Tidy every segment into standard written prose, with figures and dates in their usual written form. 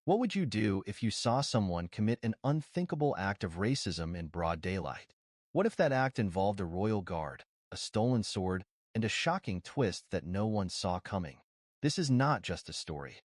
What would you do if you saw someone commit an unthinkable act of racism in broad daylight? What if that act involved a royal guard, a stolen sword, and a shocking twist that no one saw coming? This is not just a story.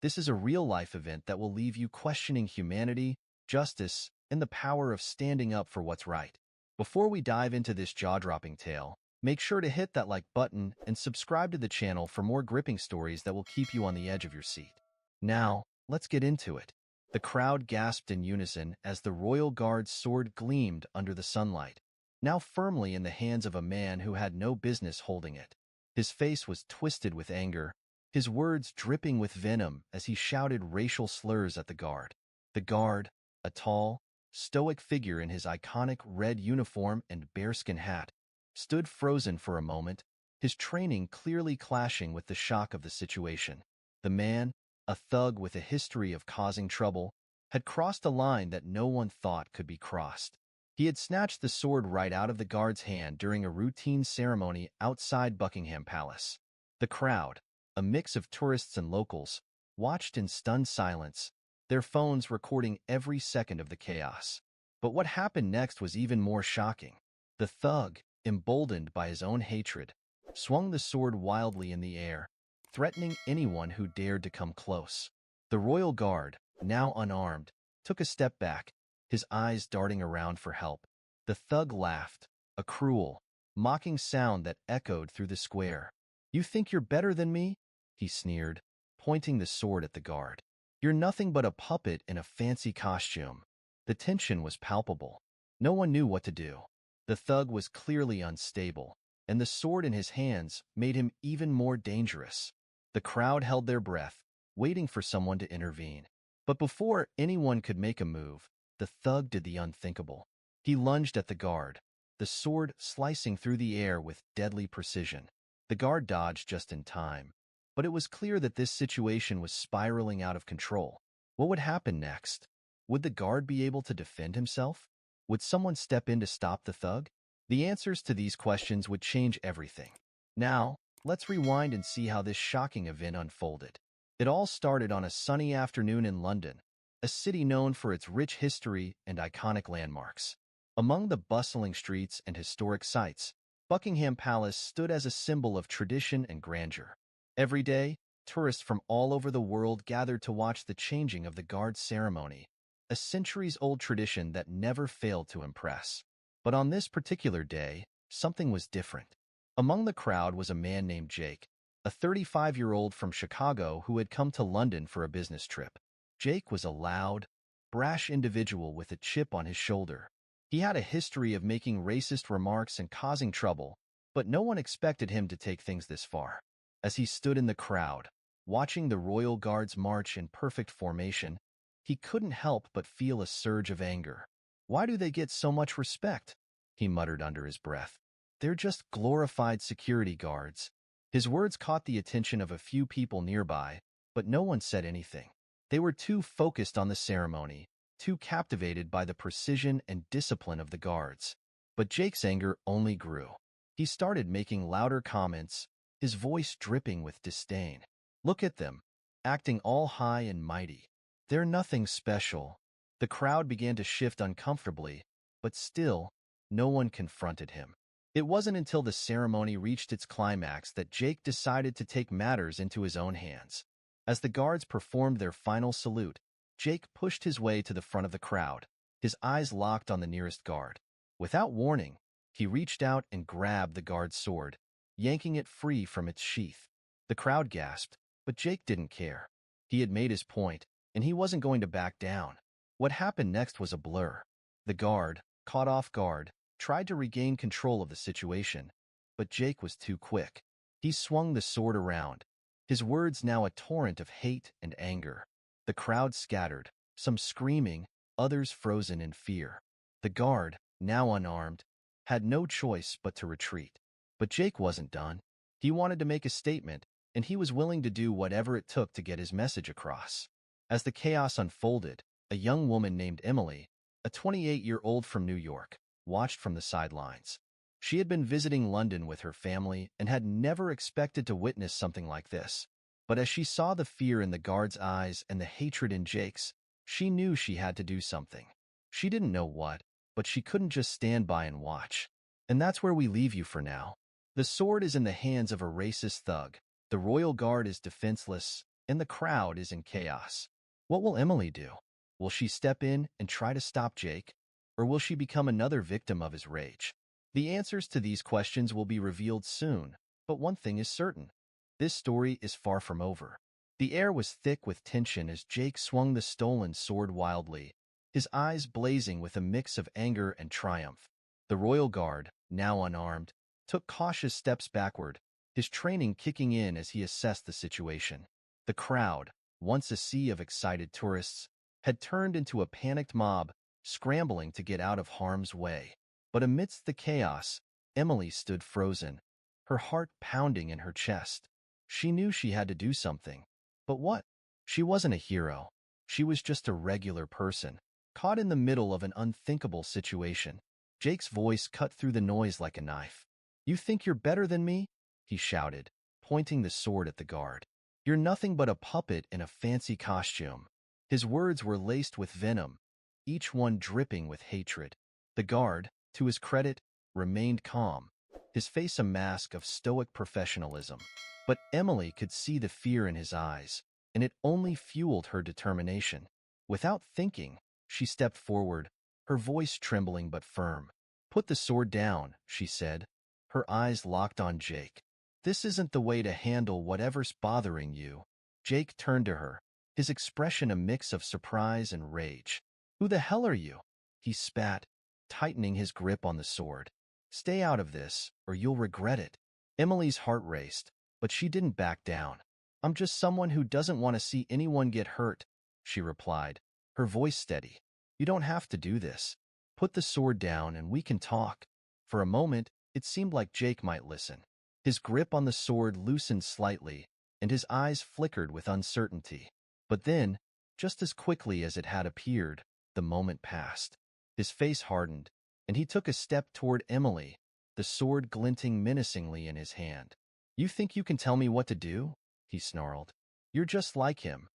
This is a real-life event that will leave you questioning humanity, justice, and the power of standing up for what's right. Before we dive into this jaw-dropping tale, make sure to hit that like button and subscribe to the channel for more gripping stories that will keep you on the edge of your seat. Now, let's get into it. The crowd gasped in unison as the royal guard's sword gleamed under the sunlight, now firmly in the hands of a man who had no business holding it. His face was twisted with anger, his words dripping with venom as he shouted racial slurs at the guard. The guard, a tall, stoic figure in his iconic red uniform and bearskin hat, stood frozen for a moment, his training clearly clashing with the shock of the situation. The man, a thug with a history of causing trouble, had crossed a line that no one thought could be crossed. He had snatched the sword right out of the guard's hand during a routine ceremony outside Buckingham Palace. The crowd, a mix of tourists and locals, watched in stunned silence, their phones recording every second of the chaos. But what happened next was even more shocking. The thug, emboldened by his own hatred, swung the sword wildly in the air, threatening anyone who dared to come close. The royal guard, now unarmed, took a step back, his eyes darting around for help. The thug laughed, a cruel, mocking sound that echoed through the square. "You think you're better than me?" he sneered, pointing the sword at the guard. "You're nothing but a puppet in a fancy costume." The tension was palpable. No one knew what to do. The thug was clearly unstable, and the sword in his hands made him even more dangerous. The crowd held their breath, waiting for someone to intervene. But before anyone could make a move, the thug did the unthinkable. He lunged at the guard, the sword slicing through the air with deadly precision. The guard dodged just in time, but it was clear that this situation was spiraling out of control. What would happen next? Would the guard be able to defend himself? Would someone step in to stop the thug? The answers to these questions would change everything. Now, let's rewind and see how this shocking event unfolded. It all started on a sunny afternoon in London, a city known for its rich history and iconic landmarks. Among the bustling streets and historic sites, Buckingham Palace stood as a symbol of tradition and grandeur. Every day, tourists from all over the world gathered to watch the changing of the guard ceremony, a centuries-old tradition that never failed to impress. But on this particular day, something was different. Among the crowd was a man named Jake, a 35-year-old from Chicago who had come to London for a business trip. Jake was a loud, brash individual with a chip on his shoulder. He had a history of making racist remarks and causing trouble, but no one expected him to take things this far. As he stood in the crowd, watching the royal guards march in perfect formation, he couldn't help but feel a surge of anger. "Why do they get so much respect?" he muttered under his breath. "They're just glorified security guards." His words caught the attention of a few people nearby, but no one said anything. They were too focused on the ceremony, too captivated by the precision and discipline of the guards. But Jake's anger only grew. He started making louder comments, his voice dripping with disdain. "Look at them, acting all high and mighty. They're nothing special." The crowd began to shift uncomfortably, but still, no one confronted him. It wasn't until the ceremony reached its climax that Jake decided to take matters into his own hands. As the guards performed their final salute, Jake pushed his way to the front of the crowd, his eyes locked on the nearest guard. Without warning, he reached out and grabbed the guard's sword, yanking it free from its sheath. The crowd gasped, but Jake didn't care. He had made his point, and he wasn't going to back down. What happened next was a blur. The guard, caught off guard, tried to regain control of the situation, but Jake was too quick. He swung the sword around, his words now a torrent of hate and anger. The crowd scattered, some screaming, others frozen in fear. The guard, now unarmed, had no choice but to retreat. But Jake wasn't done. He wanted to make a statement, and he was willing to do whatever it took to get his message across. As the chaos unfolded, a young woman named Emily, a 28-year-old from New York, watched from the sidelines. She had been visiting London with her family and had never expected to witness something like this. But as she saw the fear in the guard's eyes and the hatred in Jake's, she knew she had to do something. She didn't know what, but she couldn't just stand by and watch. And that's where we leave you for now. The sword is in the hands of a racist thug, the royal guard is defenseless, and the crowd is in chaos. What will Emily do? Will she step in and try to stop Jake? Or will she become another victim of his rage? The answers to these questions will be revealed soon, but one thing is certain. This story is far from over. The air was thick with tension as Jake swung the stolen sword wildly, his eyes blazing with a mix of anger and triumph. The royal guard, now unarmed, took cautious steps backward, his training kicking in as he assessed the situation. The crowd, once a sea of excited tourists, had turned into a panicked mob, scrambling to get out of harm's way. But amidst the chaos, Emily stood frozen, her heart pounding in her chest. She knew she had to do something. But what? She wasn't a hero. She was just a regular person, caught in the middle of an unthinkable situation. Jake's voice cut through the noise like a knife. "You think you're better than me?" he shouted, pointing the sword at the guard. "You're nothing but a puppet in a fancy costume." His words were laced with venom, each one dripping with hatred. The guard, to his credit, remained calm, his face a mask of stoic professionalism. But Emily could see the fear in his eyes, and it only fueled her determination. Without thinking, she stepped forward, her voice trembling but firm. "Put the sword down," she said, her eyes locked on Jake. "This isn't the way to handle whatever's bothering you." Jake turned to her, his expression a mix of surprise and rage. "Who the hell are you?" he spat, tightening his grip on the sword. "Stay out of this, or you'll regret it." Emily's heart raced, but she didn't back down. "I'm just someone who doesn't want to see anyone get hurt," she replied, her voice steady. "You don't have to do this. Put the sword down and we can talk." For a moment, it seemed like Jake might listen. His grip on the sword loosened slightly, and his eyes flickered with uncertainty. But then, just as quickly as it had appeared, the moment passed. His face hardened, and he took a step toward Emily, the sword glinting menacingly in his hand. "You think you can tell me what to do?" he snarled. "You're just like him,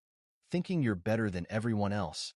thinking you're better than everyone else."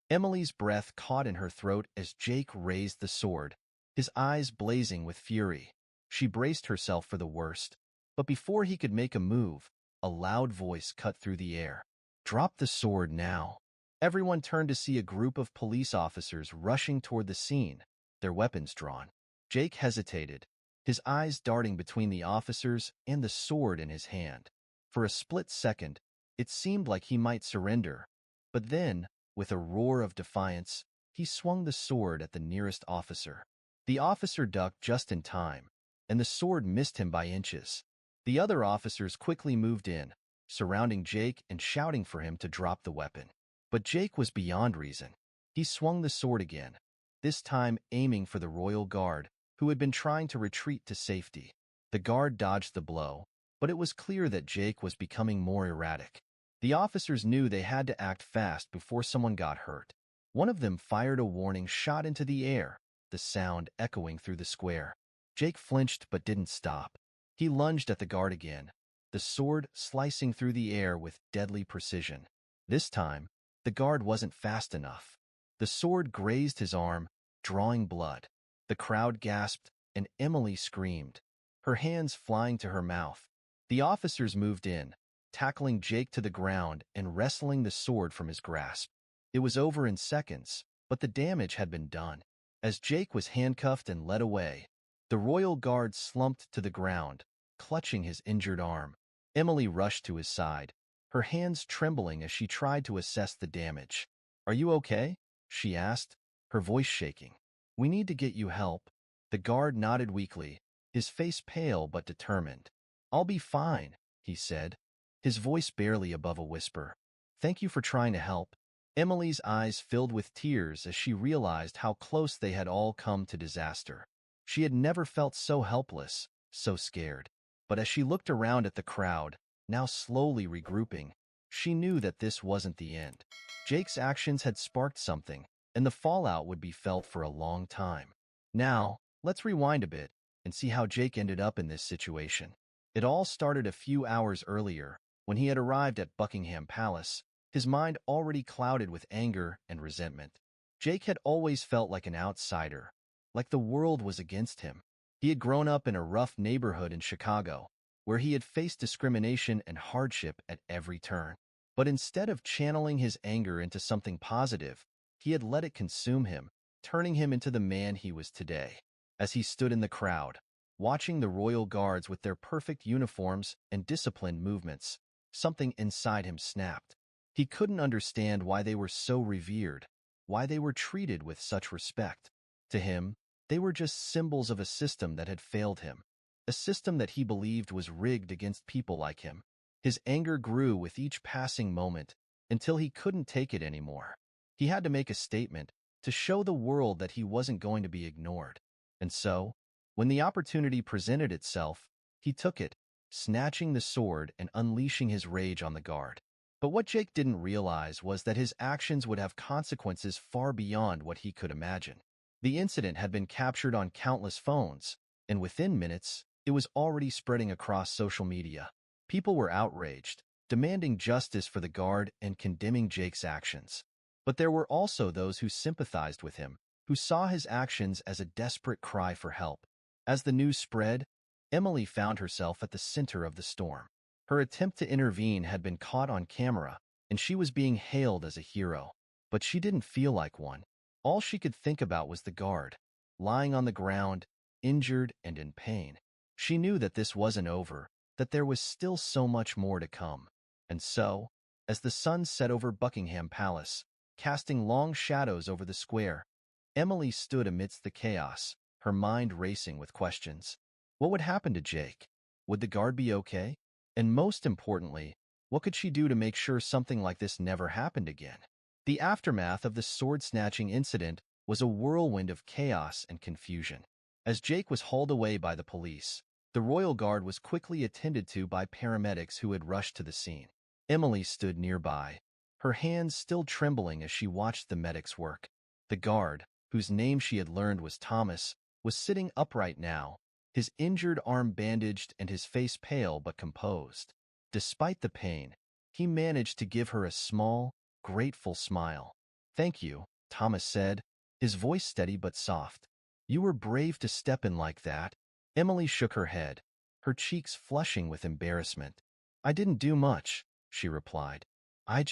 Emily's breath caught in her throat as Jake raised the sword, his eyes blazing with fury. She braced herself for the worst, but before he could make a move, a loud voice cut through the air. "Drop the sword now." Everyone turned to see a group of police officers rushing toward the scene, their weapons drawn. Jake hesitated, his eyes darting between the officers and the sword in his hand. For a split second, it seemed like he might surrender, but then, with a roar of defiance, he swung the sword at the nearest officer. The officer ducked just in time, and the sword missed him by inches. The other officers quickly moved in, surrounding Jake and shouting for him to drop the weapon. But Jake was beyond reason. He swung the sword again, this time aiming for the royal guard, who had been trying to retreat to safety. The guard dodged the blow, but it was clear that Jake was becoming more erratic. The officers knew they had to act fast before someone got hurt. One of them fired a warning shot into the air, the sound echoing through the square. Jake flinched but didn't stop. He lunged at the guard again, the sword slicing through the air with deadly precision. This time, the guard wasn't fast enough. The sword grazed his arm, drawing blood. The crowd gasped, and Emily screamed, her hands flying to her mouth. The officers moved in, tackling Jake to the ground and wresting the sword from his grasp. It was over in seconds, but the damage had been done. As Jake was handcuffed and led away, the royal guard slumped to the ground, clutching his injured arm. Emily rushed to his side, her hands trembling as she tried to assess the damage. "Are you okay?" she asked, her voice shaking. "We need to get you help." The guard nodded weakly, his face pale but determined. "I'll be fine," he said, his voice barely above a whisper. "Thank you for trying to help." Emily's eyes filled with tears as she realized how close they had all come to disaster. She had never felt so helpless, so scared. But as she looked around at the crowd, now slowly regrouping, she knew that this wasn't the end. Jake's actions had sparked something, and the fallout would be felt for a long time. Now, let's rewind a bit and see how Jake ended up in this situation. It all started a few hours earlier, When he had arrived at Buckingham Palace, his mind already clouded with anger and resentment. Jake had always felt like an outsider, like the world was against him. He had grown up in a rough neighborhood in Chicago, where he had faced discrimination and hardship at every turn. But instead of channeling his anger into something positive, he had let it consume him, turning him into the man he was today. As he stood in the crowd, watching the royal guards with their perfect uniforms and disciplined movements, something inside him snapped. He couldn't understand why they were so revered, why they were treated with such respect. To him, they were just symbols of a system that had failed him, a system that he believed was rigged against people like him. His anger grew with each passing moment until he couldn't take it anymore. He had to make a statement to show the world that he wasn't going to be ignored. And so, when the opportunity presented itself, he took it, snatching the sword and unleashing his rage on the guard. But what Jake didn't realize was that his actions would have consequences far beyond what he could imagine. The incident had been captured on countless phones, and within minutes, it was already spreading across social media. People were outraged, demanding justice for the guard and condemning Jake's actions. But there were also those who sympathized with him, who saw his actions as a desperate cry for help. As the news spread, Emily found herself at the center of the storm. Her attempt to intervene had been caught on camera, and she was being hailed as a hero. But she didn't feel like one. All she could think about was the guard, lying on the ground, injured and in pain. She knew that this wasn't over, that there was still so much more to come. And so, as the sun set over Buckingham Palace, casting long shadows over the square, Emily stood amidst the chaos, her mind racing with questions. What would happen to Jake? Would the guard be okay? And most importantly, what could she do to make sure something like this never happened again? The aftermath of the sword-snatching incident was a whirlwind of chaos and confusion. As Jake was hauled away by the police, the royal guard was quickly attended to by paramedics who had rushed to the scene. Emily stood nearby, her hands still trembling as she watched the medics work. The guard, whose name she had learned was Thomas, was sitting upright now, his injured arm bandaged and his face pale but composed. Despite the pain, he managed to give her a small, grateful smile. "Thank you," Thomas said, his voice steady but soft. "You were brave to step in like that." Emily shook her head, her cheeks flushing with embarrassment. "I didn't do much," she replied. I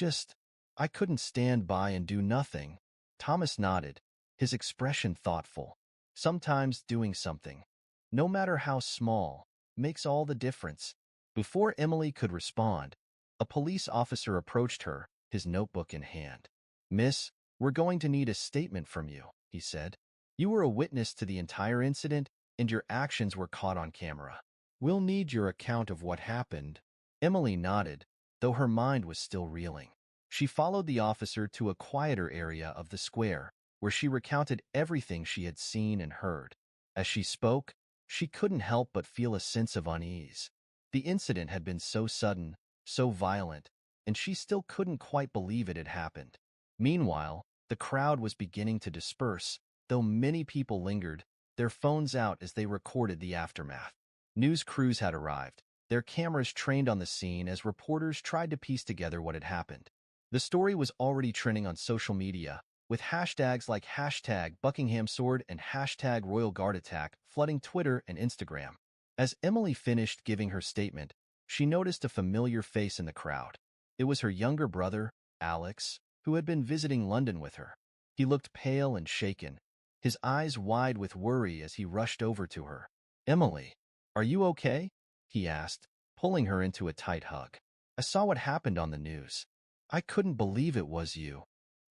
couldn't stand by and do nothing." Thomas nodded, his expression thoughtful. Sometimes doing something, no matter how small, makes all the difference. Before Emily could respond, a police officer approached her, his notebook in hand. "Miss, we're going to need a statement from you," he said. "You were a witness to the entire incident, and your actions were caught on camera. We'll need your account of what happened." Emily nodded, though her mind was still reeling. She followed the officer to a quieter area of the square, where she recounted everything she had seen and heard. As she spoke, she couldn't help but feel a sense of unease. The incident had been so sudden, so violent, and she still couldn't quite believe it had happened. Meanwhile, the crowd was beginning to disperse, though many people lingered, their phones out as they recorded the aftermath. News crews had arrived, their cameras trained on the scene as reporters tried to piece together what had happened. The story was already trending on social media, with hashtags like #BuckinghamSword and #RoyalGuardAttack flooding Twitter and Instagram. As Emily finished giving her statement, she noticed a familiar face in the crowd. It was her younger brother, Alex, who had been visiting London with her. He looked pale and shaken, his eyes wide with worry as he rushed over to her. "Emily, are you okay?" he asked, pulling her into a tight hug. "I saw what happened on the news. I couldn't believe it was you."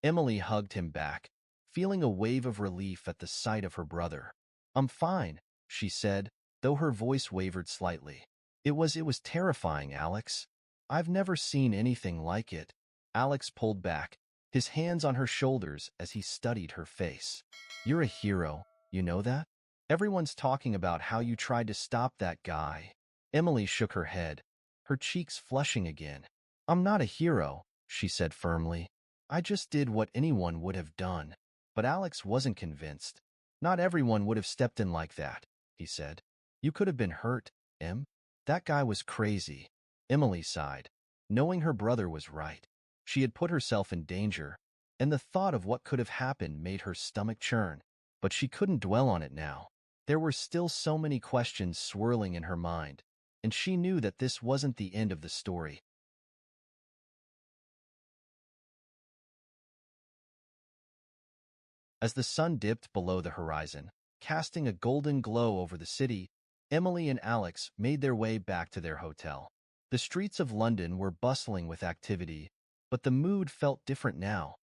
Emily hugged him back, feeling a wave of relief at the sight of her brother. "I'm fine," she said, though her voice wavered slightly. It was terrifying, Alex. I've never seen anything like it." Alex pulled back, his hands on her shoulders as he studied her face. "You're a hero, you know that? Everyone's talking about how you tried to stop that guy." Emily shook her head, her cheeks flushing again. "I'm not a hero," she said firmly. "I just did what anyone would have done." But Alex wasn't convinced. "Not everyone would have stepped in like that," he said. "You could have been hurt, Em. That guy was crazy." Emily sighed. knowing her brother was right. She had put herself in danger, and the thought of what could have happened made her stomach churn. But she couldn't dwell on it now. There were still so many questions swirling in her mind, and she knew that this wasn't the end of the story. As the sun dipped below the horizon, casting a golden glow over the city, Emily and Alex made their way back to their hotel. The streets of London were bustling with activity, but the mood felt different now,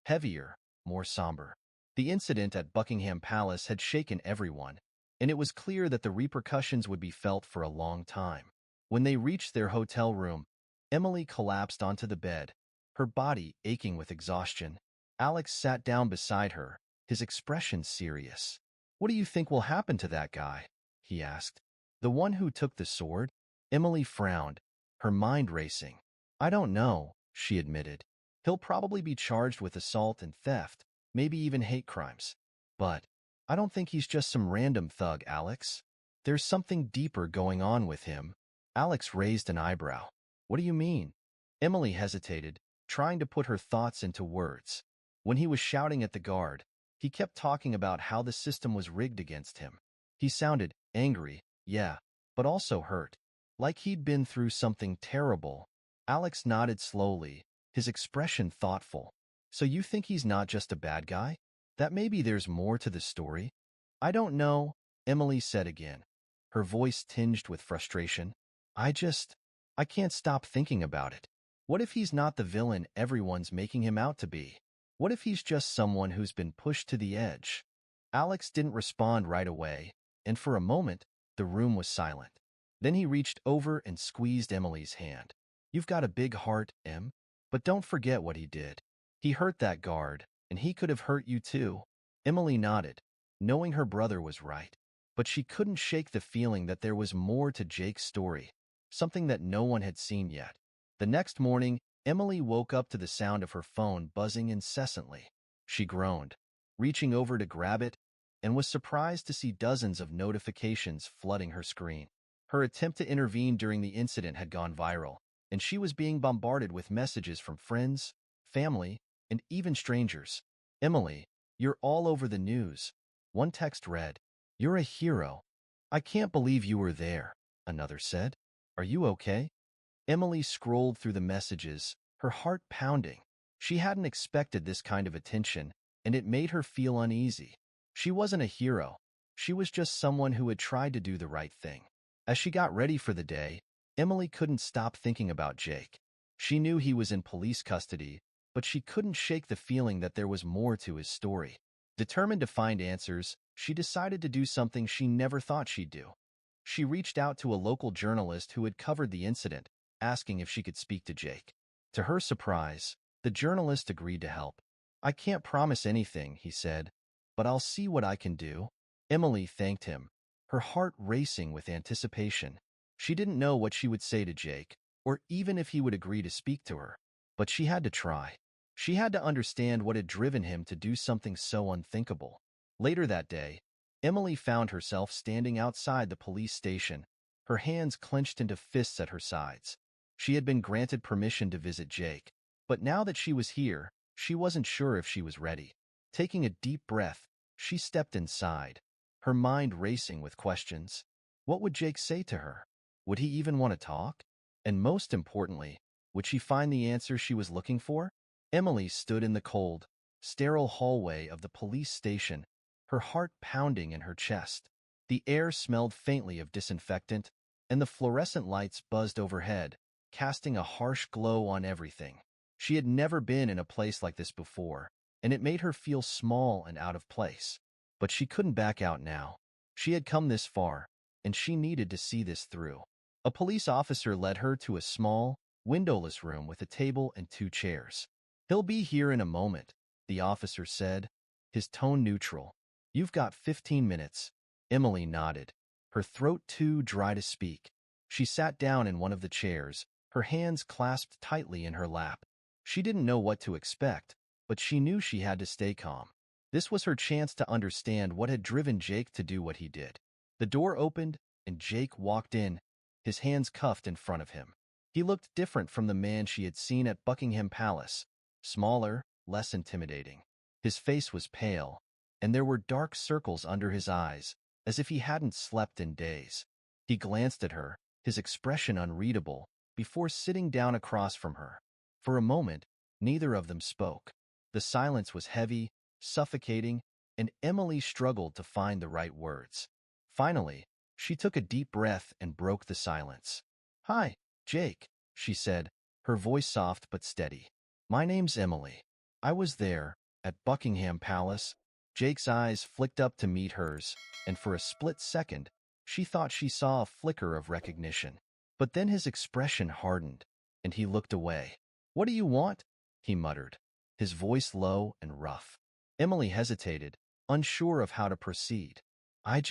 heavier, more somber. The incident at Buckingham Palace had shaken everyone, and it was clear that the repercussions would be felt for a long time. When they reached their hotel room, Emily collapsed onto the bed, her body aching with exhaustion. Alex sat down beside her, his expression serious. "What do you think will happen to that guy?" he asked. "The one who took the sword?" Emily frowned, her mind racing. "I don't know," she admitted. "He'll probably be charged with assault and theft, maybe even hate crimes. But I don't think he's just some random thug, Alex. There's something deeper going on with him." Alex raised an eyebrow. "What do you mean?" Emily hesitated, trying to put her thoughts into words. When he was shouting at the guard, he kept talking about how the system was rigged against him. He sounded angry, yeah, but also hurt, like he'd been through something terrible. Alex nodded slowly, his expression thoughtful. "So you think he's not just a bad guy? That maybe there's more to the story?" "I don't know," Emily said again, her voice tinged with frustration. I can't stop thinking about it. What if he's not the villain everyone's making him out to be? What if he's just someone who's been pushed to the edge?" Alex didn't respond right away, and for a moment, the room was silent. Then he reached over and squeezed Emily's hand. "You've got a big heart, Em, but don't forget what he did. He hurt that guard, and he could have hurt you too." Emily nodded, knowing her brother was right. But she couldn't shake the feeling that there was more to Jake's story, something that no one had seen yet. The next morning, Emily woke up to the sound of her phone buzzing incessantly. She groaned, reaching over to grab it, and was surprised to see dozens of notifications flooding her screen. Her attempt to intervene during the incident had gone viral, and she was being bombarded with messages from friends, family, and even strangers. "Emily, you're all over the news." One text read, "You're a hero. I can't believe you were there," another said. "Are you okay?" Emily scrolled through the messages, her heart pounding. She hadn't expected this kind of attention, and it made her feel uneasy. She wasn't a hero. She was just someone who had tried to do the right thing. As she got ready for the day, Emily couldn't stop thinking about Jake. She knew he was in police custody, but she couldn't shake the feeling that there was more to his story. Determined to find answers, she decided to do something she never thought she'd do. She reached out to a local journalist who had covered the incident, asking if she could speak to Jake. To her surprise, the journalist agreed to help. "I can't promise anything," he said, "but I'll see what I can do." Emily thanked him, her heart racing with anticipation. She didn't know what she would say to Jake, or even if he would agree to speak to her, but she had to try. She had to understand what had driven him to do something so unthinkable. Later that day, Emily found herself standing outside the police station, her hands clenched into fists at her sides. She had been granted permission to visit Jake, but now that she was here, she wasn't sure if she was ready. Taking a deep breath, she stepped inside, her mind racing with questions. What would Jake say to her? Would he even want to talk? And most importantly, would she find the answer she was looking for? Emily stood in the cold, sterile hallway of the police station, her heart pounding in her chest. The air smelled faintly of disinfectant, and the fluorescent lights buzzed overhead, casting a harsh glow on everything. She had never been in a place like this before, and it made her feel small and out of place. But she couldn't back out now. She had come this far, and she needed to see this through. A police officer led her to a small, windowless room with a table and 2 chairs. "He'll be here in a moment," the officer said, his tone neutral. "You've got 15 minutes." Emily nodded, her throat too dry to speak. She sat down in one of the chairs, her hands clasped tightly in her lap. She didn't know what to expect, but she knew she had to stay calm. This was her chance to understand what had driven Jake to do what he did. The door opened, and Jake walked in, his hands cuffed in front of him. He looked different from the man she had seen at Buckingham Palace, smaller, less intimidating. His face was pale, and there were dark circles under his eyes, as if he hadn't slept in days. He glanced at her, his expression unreadable, before sitting down across from her. For a moment, neither of them spoke. The silence was heavy, suffocating, and Emily struggled to find the right words. Finally, she took a deep breath and broke the silence. "Hi, Jake," she said, her voice soft but steady. "My name's Emily. I was there, at Buckingham Palace." Jake's eyes flicked up to meet hers, and for a split second, she thought she saw a flicker of recognition. But then his expression hardened, and he looked away. "What do you want?" he muttered, his voice low and rough. Emily hesitated, unsure of how to proceed. I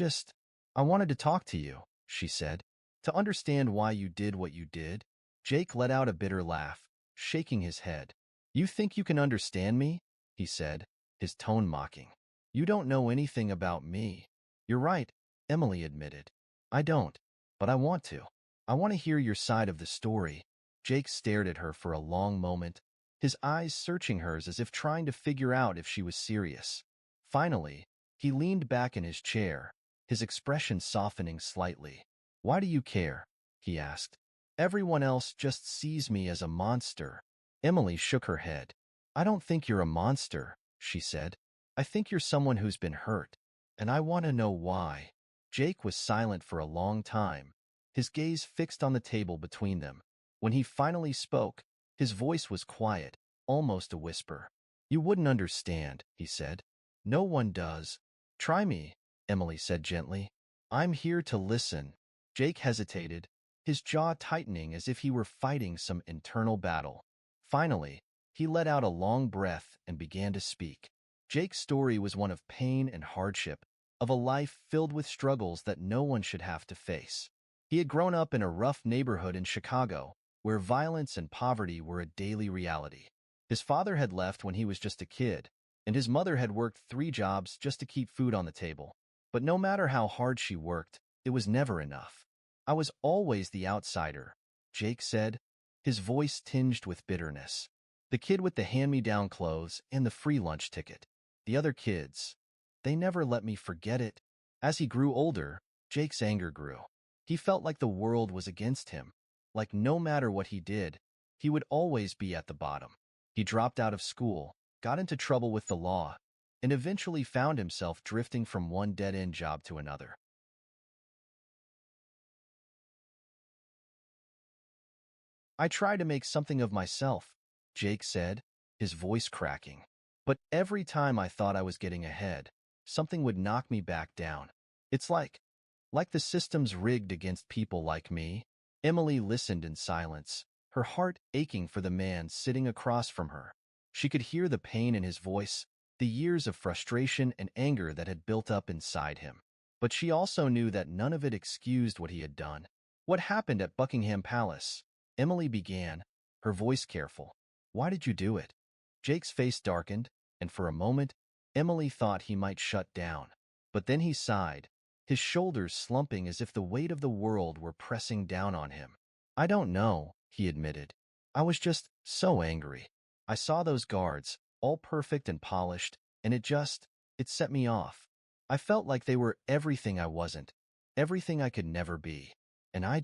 wanted to talk to you," she said, "to understand why you did what you did." Jake let out a bitter laugh, shaking his head. "You think you can understand me?" he said, his tone mocking. "You don't know anything about me." "You're right," Emily admitted. "I don't, but I want to. I want to hear your side of the story." Jake stared at her for a long moment, his eyes searching hers as if trying to figure out if she was serious. Finally, he leaned back in his chair, his expression softening slightly. "Why do you care?" he asked. "Everyone else just sees me as a monster." Emily shook her head. "I don't think you're a monster," she said. "I think you're someone who's been hurt, and I want to know why." Jake was silent for a long time, his gaze fixed on the table between them. When he finally spoke, his voice was quiet, almost a whisper. "You wouldn't understand," he said. "No one does." "Try me," Emily said gently. "I'm here to listen." Jake hesitated, his jaw tightening as if he were fighting some internal battle. Finally, he let out a long breath and began to speak. Jake's story was one of pain and hardship, of a life filled with struggles that no one should have to face. He had grown up in a rough neighborhood in Chicago, where violence and poverty were a daily reality. His father had left when he was just a kid, and his mother had worked 3 jobs just to keep food on the table. But no matter how hard she worked, it was never enough. "I was always the outsider," Jake said, his voice tinged with bitterness. "The kid with the hand-me-down clothes and the free lunch ticket. The other kids, they never let me forget it." As he grew older, Jake's anger grew. He felt like the world was against him, like no matter what he did, he would always be at the bottom. He dropped out of school, got into trouble with the law, and eventually found himself drifting from one dead-end job to another. "I try to make something of myself," Jake said, his voice cracking. "But every time I thought I was getting ahead, something would knock me back down. It's like the system's rigged against people like me." Emily listened in silence, her heart aching for the man sitting across from her. She could hear the pain in his voice, the years of frustration and anger that had built up inside him. But she also knew that none of it excused what he had done. "What happened at Buckingham Palace?" Emily began, her voice careful. "Why did you do it?" Jake's face darkened, and for a moment, Emily thought he might shut down. But then he sighed, his shoulders slumping as if the weight of the world were pressing down on him. "I don't know," he admitted. "I was just so angry. I saw those guards, all perfect and polished, and it set me off. I felt like they were everything I wasn't, everything I could never be. And I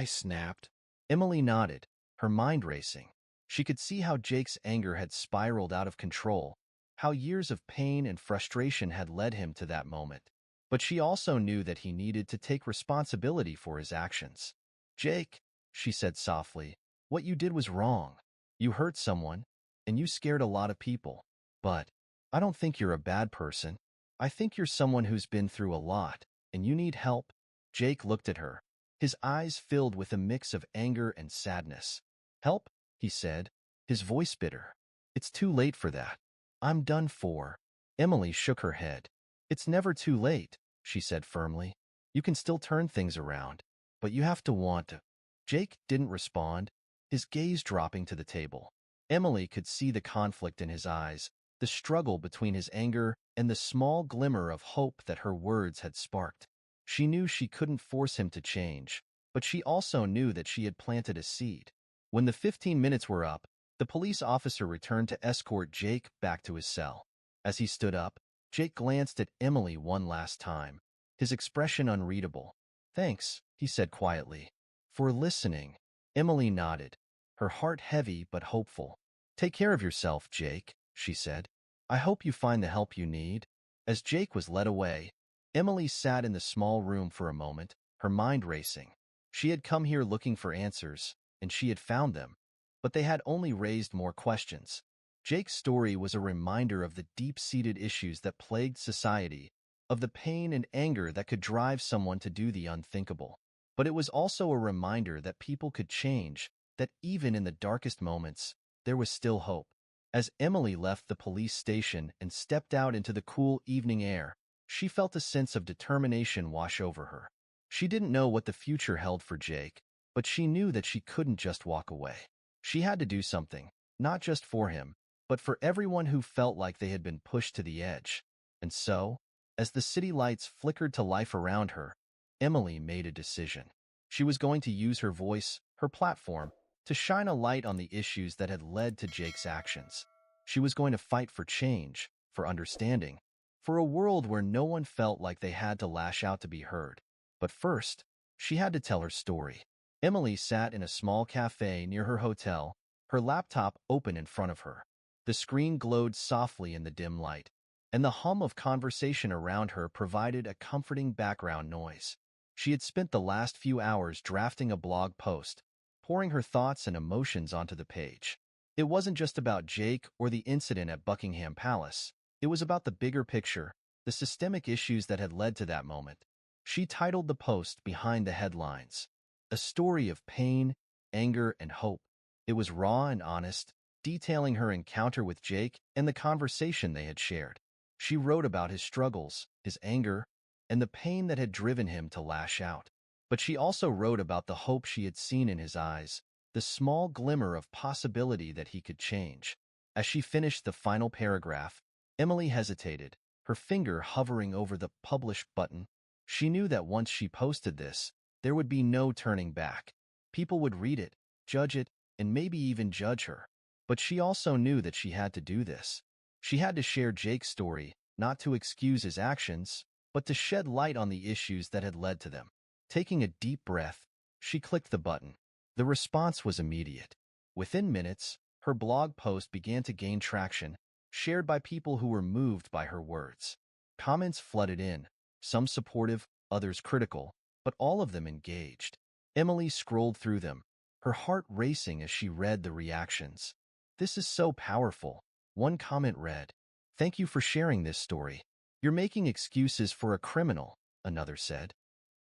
snapped." Emily nodded, her mind racing. She could see how Jake's anger had spiraled out of control, how years of pain and frustration had led him to that moment. But she also knew that he needed to take responsibility for his actions. "Jake," she said softly, "what you did was wrong. You hurt someone, and you scared a lot of people. But I don't think you're a bad person. I think you're someone who's been through a lot, and you need help." Jake looked at her, his eyes filled with a mix of anger and sadness. "Help?" he said, his voice bitter. "It's too late for that. I'm done for." Emily shook her head. "It's never too late," she said firmly. "You can still turn things around, but you have to want to." Jake didn't respond, his gaze dropping to the table. Emily could see the conflict in his eyes, the struggle between his anger and the small glimmer of hope that her words had sparked. She knew she couldn't force him to change, but she also knew that she had planted a seed. When the 15 minutes were up, the police officer returned to escort Jake back to his cell. As he stood up, Jake glanced at Emily one last time, his expression unreadable. "Thanks," he said quietly. "For listening." Emily nodded, her heart heavy but hopeful. "Take care of yourself, Jake," she said. "I hope you find the help you need." As Jake was led away, Emily sat in the small room for a moment, her mind racing. She had come here looking for answers, and she had found them, but they had only raised more questions. Jake's story was a reminder of the deep-seated issues that plagued society, of the pain and anger that could drive someone to do the unthinkable. But it was also a reminder that people could change, that even in the darkest moments, there was still hope. As Emily left the police station and stepped out into the cool evening air, she felt a sense of determination wash over her. She didn't know what the future held for Jake, but she knew that she couldn't just walk away. She had to do something, not just for him, but for everyone who felt like they had been pushed to the edge. And so, as the city lights flickered to life around her, Emily made a decision. She was going to use her voice, her platform, to shine a light on the issues that had led to Jake's actions. She was going to fight for change, for understanding, for a world where no one felt like they had to lash out to be heard. But first, she had to tell her story. Emily sat in a small cafe near her hotel, her laptop open in front of her. The screen glowed softly in the dim light, and the hum of conversation around her provided a comforting background noise. She had spent the last few hours drafting a blog post, pouring her thoughts and emotions onto the page. It wasn't just about Jake or the incident at Buckingham Palace. It was about the bigger picture, the systemic issues that had led to that moment. She titled the post behind the headlines, "A Story of Pain, Anger, and Hope." It was raw and honest, detailing her encounter with Jake and the conversation they had shared. She wrote about his struggles, his anger, and the pain that had driven him to lash out. But she also wrote about the hope she had seen in his eyes, the small glimmer of possibility that he could change. As she finished the final paragraph, Emily hesitated, her finger hovering over the publish button. She knew that once she posted this, there would be no turning back. People would read it, judge it, and maybe even judge her. But she also knew that she had to do this. She had to share Jake's story, not to excuse his actions, but to shed light on the issues that had led to them. Taking a deep breath, she clicked the button. The response was immediate. Within minutes, her blog post began to gain traction, shared by people who were moved by her words. Comments flooded in, some supportive, others critical, but all of them engaged. Emily scrolled through them, her heart racing as she read the reactions. "This is so powerful," one comment read. "Thank you for sharing this story. You're making excuses for a criminal," another said.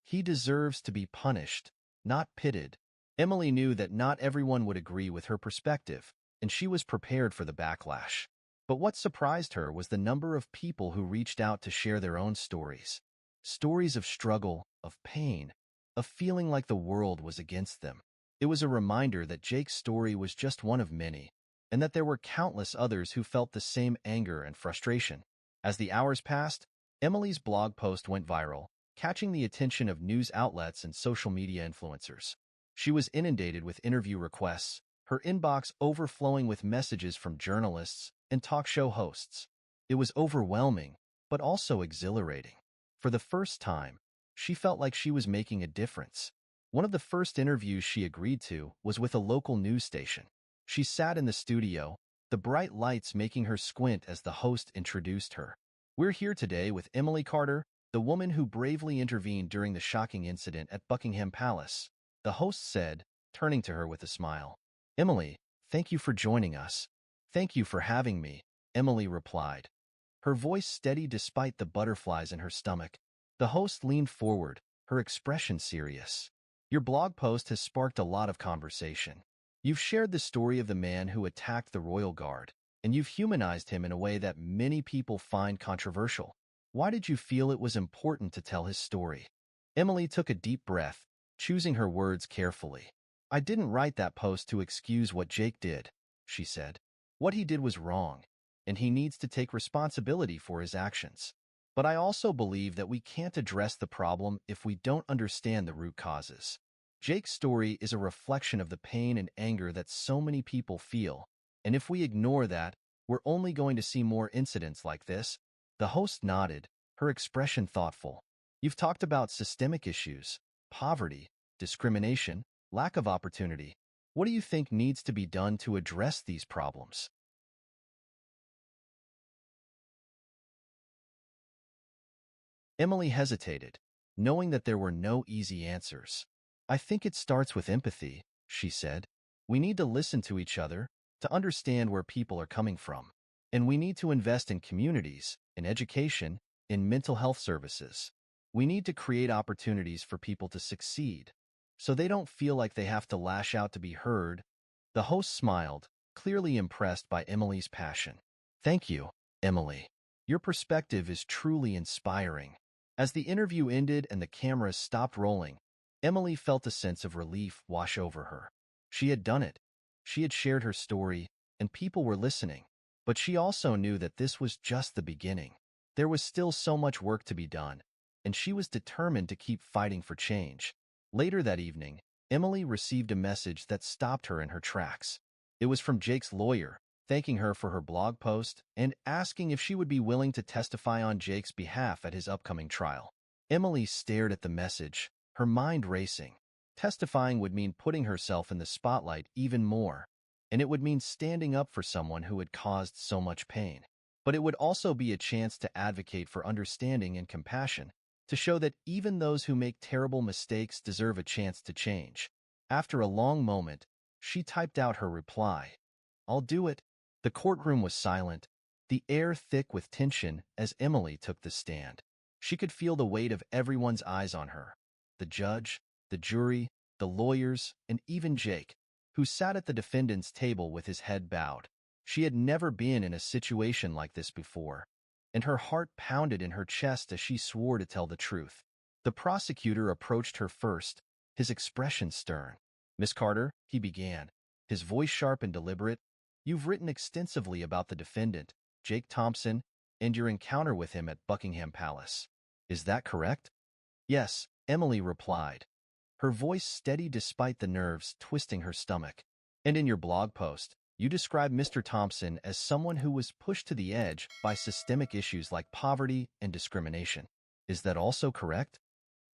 "He deserves to be punished, not pitted." Emily knew that not everyone would agree with her perspective, and she was prepared for the backlash. But what surprised her was the number of people who reached out to share their own stories. Stories of struggle, of pain, of feeling like the world was against them. It was a reminder that Jake's story was just one of many, and that there were countless others who felt the same anger and frustration. As the hours passed, Emily's blog post went viral, catching the attention of news outlets and social media influencers. She was inundated with interview requests, her inbox overflowing with messages from journalists and talk show hosts. It was overwhelming, but also exhilarating. For the first time, she felt like she was making a difference. One of the first interviews she agreed to was with a local news station. She sat in the studio, the bright lights making her squint as the host introduced her. "We're here today with Emily Carter, the woman who bravely intervened during the shocking incident at Buckingham Palace," the host said, turning to her with a smile. "Emily, thank you for joining us." "Thank you for having me," Emily replied, her voice steady despite the butterflies in her stomach. The host leaned forward, her expression serious. "Your blog post has sparked a lot of conversation. You've shared the story of the man who attacked the royal guard, and you've humanized him in a way that many people find controversial. Why did you feel it was important to tell his story?" Emily took a deep breath, choosing her words carefully. "I didn't write that post to excuse what Jake did," she said. "What he did was wrong, and he needs to take responsibility for his actions. But I also believe that we can't address the problem if we don't understand the root causes. Jake's story is a reflection of the pain and anger that so many people feel, and if we ignore that, we're only going to see more incidents like this. The host nodded, her expression thoughtful. You've talked about systemic issues, poverty, discrimination, lack of opportunity. What do you think needs to be done to address these problems? Emily hesitated, knowing that there were no easy answers. I think it starts with empathy, she said. We need to listen to each other, to understand where people are coming from. And we need to invest in communities, in education, in mental health services. We need to create opportunities for people to succeed, so they don't feel like they have to lash out to be heard. The host smiled, clearly impressed by Emily's passion. Thank you, Emily. Your perspective is truly inspiring. As the interview ended and the cameras stopped rolling, Emily felt a sense of relief wash over her. She had done it. She had shared her story, and people were listening. But she also knew that this was just the beginning. There was still so much work to be done, and she was determined to keep fighting for change. Later that evening, Emily received a message that stopped her in her tracks. It was from Jake's lawyer, thanking her for her blog post and asking if she would be willing to testify on Jake's behalf at his upcoming trial. Emily stared at the message, her mind racing. Testifying would mean putting herself in the spotlight even more, and it would mean standing up for someone who had caused so much pain. But it would also be a chance to advocate for understanding and compassion, to show that even those who make terrible mistakes deserve a chance to change. After a long moment, she typed out her reply. I'll do it. The courtroom was silent, the air thick with tension as Emily took the stand. She could feel the weight of everyone's eyes on her. The judge, the jury, the lawyers, and even Jake, who sat at the defendant's table with his head bowed. She had never been in a situation like this before, and her heart pounded in her chest as she swore to tell the truth. The prosecutor approached her first, his expression stern. Miss Carter, he began, his voice sharp and deliberate. You've written extensively about the defendant, Jake Thompson, and your encounter with him at Buckingham Palace. Is that correct? Yes, Emily replied, her voice steady despite the nerves twisting her stomach. And in your blog post, you describe Mr. Thompson as someone who was pushed to the edge by systemic issues like poverty and discrimination. Is that also correct?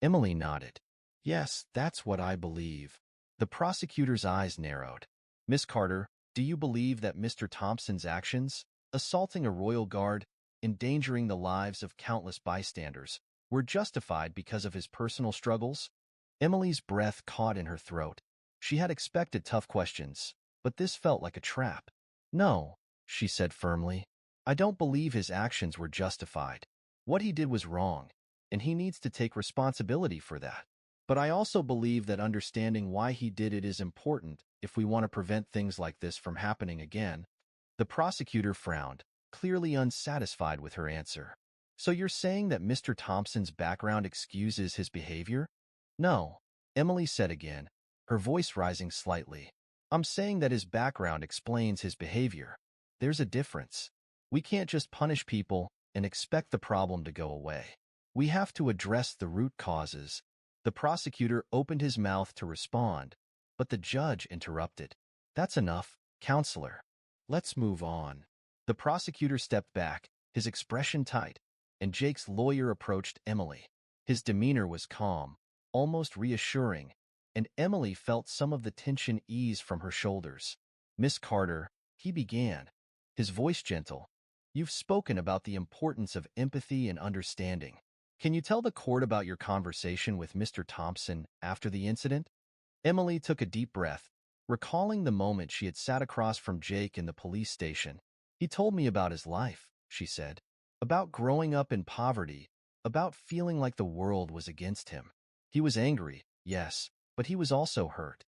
Emily nodded. Yes, that's what I believe. The prosecutor's eyes narrowed. Miss Carter, do you believe that Mr. Thompson's actions, assaulting a royal guard, endangering the lives of countless bystanders, were justified because of his personal struggles? Emily's breath caught in her throat. She had expected tough questions, but this felt like a trap. No, she said firmly. I don't believe his actions were justified. What he did was wrong, and he needs to take responsibility for that. But I also believe that understanding why he did it is important if we want to prevent things like this from happening again. The prosecutor frowned, clearly unsatisfied with her answer. So you're saying that Mr. Thompson's background excuses his behavior? No, Emily said again, her voice rising slightly. I'm saying that his background explains his behavior. There's a difference. We can't just punish people and expect the problem to go away. We have to address the root causes. The prosecutor opened his mouth to respond, but the judge interrupted. That's enough, counselor. Let's move on. The prosecutor stepped back, his expression tight, and Jake's lawyer approached Emily. His demeanor was calm, almost reassuring, and Emily felt some of the tension ease from her shoulders. Miss Carter, he began, his voice gentle. You've spoken about the importance of empathy and understanding. Can you tell the court about your conversation with Mr. Thompson after the incident? Emily took a deep breath, recalling the moment she had sat across from Jake in the police station. He told me about his life, she said, about growing up in poverty, about feeling like the world was against him. He was angry, yes, but he was also hurt.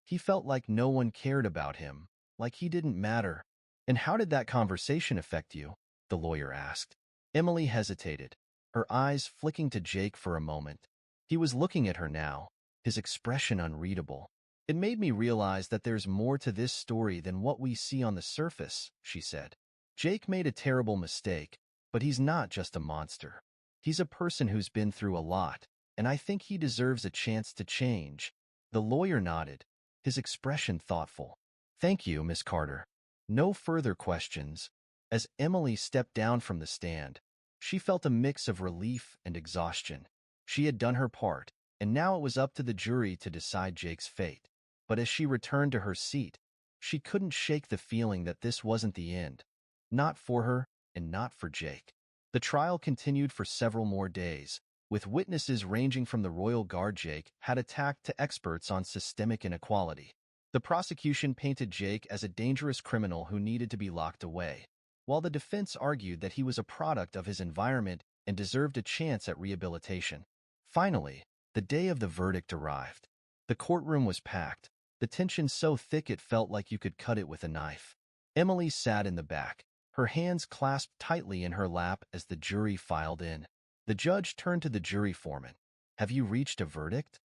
He felt like no one cared about him, like he didn't matter. And how did that conversation affect you? The lawyer asked. Emily hesitated, her eyes flicking to Jake for a moment. He was looking at her now, his expression unreadable. It made me realize that there's more to this story than what we see on the surface, she said. Jake made a terrible mistake, but he's not just a monster. He's a person who's been through a lot, and I think he deserves a chance to change. The lawyer nodded, his expression thoughtful. Thank you, Miss Carter. No further questions. As Emily stepped down from the stand, she felt a mix of relief and exhaustion. She had done her part, and now it was up to the jury to decide Jake's fate. But as she returned to her seat, she couldn't shake the feeling that this wasn't the end. Not for her, and not for Jake. The trial continued for several more days, with witnesses ranging from the Royal Guard. Jake had attacked to experts on systemic inequality. The prosecution painted Jake as a dangerous criminal who needed to be locked away, while the defense argued that he was a product of his environment and deserved a chance at rehabilitation. Finally, the day of the verdict arrived. The courtroom was packed, the tension so thick it felt like you could cut it with a knife. Emily sat in the back, her hands clasped tightly in her lap as the jury filed in. The judge turned to the jury foreman. Have you reached a verdict?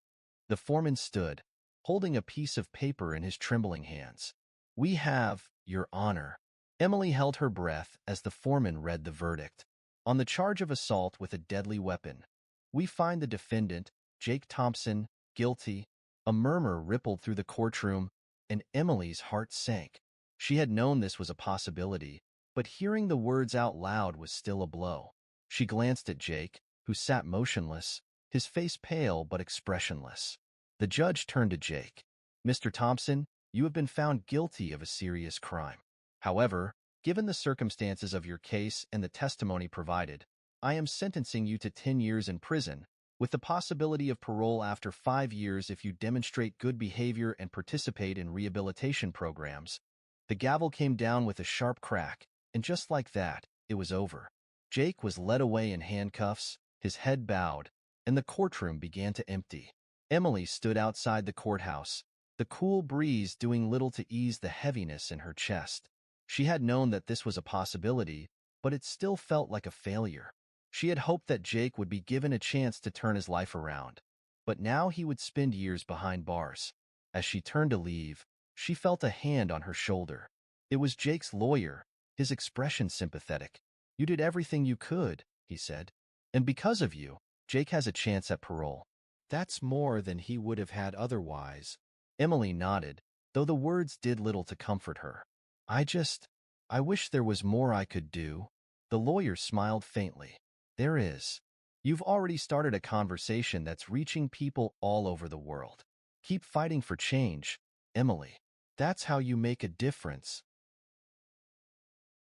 The foreman stood, holding a piece of paper in his trembling hands. We have, Your Honor. Emily held her breath as the foreman read the verdict. On the charge of assault with a deadly weapon, we find the defendant, Jake Thompson, guilty. A murmur rippled through the courtroom, and Emily's heart sank. She had known this was a possibility, but hearing the words out loud was still a blow. She glanced at Jake, who sat motionless, his face pale but expressionless. The judge turned to Jake. Mr. Thompson, you have been found guilty of a serious crime. However, given the circumstances of your case and the testimony provided, I am sentencing you to 10 years in prison, with the possibility of parole after 5 years if you demonstrate good behavior and participate in rehabilitation programs. The gavel came down with a sharp crack, and just like that, it was over. Jake was led away in handcuffs, his head bowed, and the courtroom began to empty. Emily stood outside the courthouse, the cool breeze doing little to ease the heaviness in her chest. She had known that this was a possibility, but it still felt like a failure. She had hoped that Jake would be given a chance to turn his life around, but now he would spend years behind bars. As she turned to leave, she felt a hand on her shoulder. It was Jake's lawyer, his expression sympathetic. You did everything you could, he said. And because of you, Jake has a chance at parole. That's more than he would have had otherwise. Emily nodded, though the words did little to comfort her. I wish there was more I could do. The lawyer smiled faintly. There is. You've already started a conversation that's reaching people all over the world. Keep fighting for change, Emily. That's how you make a difference.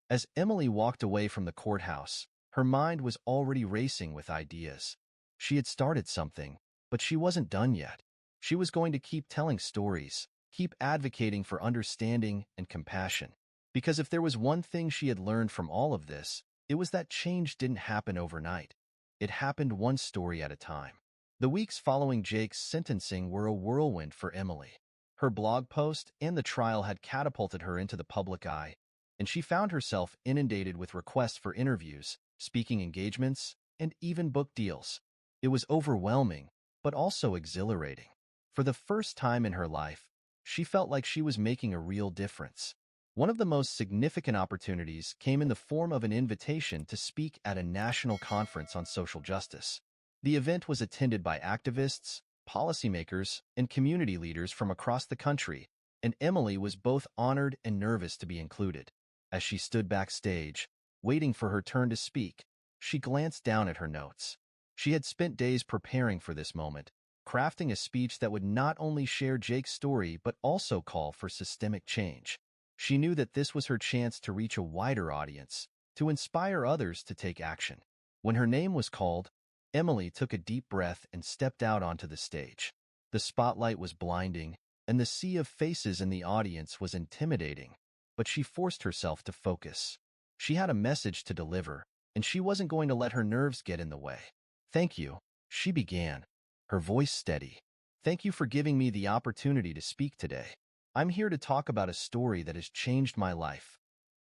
As Emily walked away from the courthouse, her mind was already racing with ideas. She had started something, but she wasn't done yet. She was going to keep telling stories, keep advocating for understanding and compassion. Because if there was one thing she had learned from all of this, it was that change didn't happen overnight. It happened one story at a time. The weeks following Jake's sentencing were a whirlwind for Emily. Her blog post and the trial had catapulted her into the public eye, and she found herself inundated with requests for interviews, speaking engagements, and even book deals. It was overwhelming, but also exhilarating. For the first time in her life, she felt like she was making a real difference. One of the most significant opportunities came in the form of an invitation to speak at a national conference on social justice. The event was attended by activists, policymakers, and community leaders from across the country, and Emily was both honored and nervous to be included. As she stood backstage, waiting for her turn to speak, she glanced down at her notes. She had spent days preparing for this moment, crafting a speech that would not only share Jake's story but also call for systemic change. She knew that this was her chance to reach a wider audience, to inspire others to take action. When her name was called, Emily took a deep breath and stepped out onto the stage. The spotlight was blinding, and the sea of faces in the audience was intimidating, but she forced herself to focus. She had a message to deliver, and she wasn't going to let her nerves get in the way. Thank you, she began, her voice steady. Thank you for giving me the opportunity to speak today. I'm here to talk about a story that has changed my life.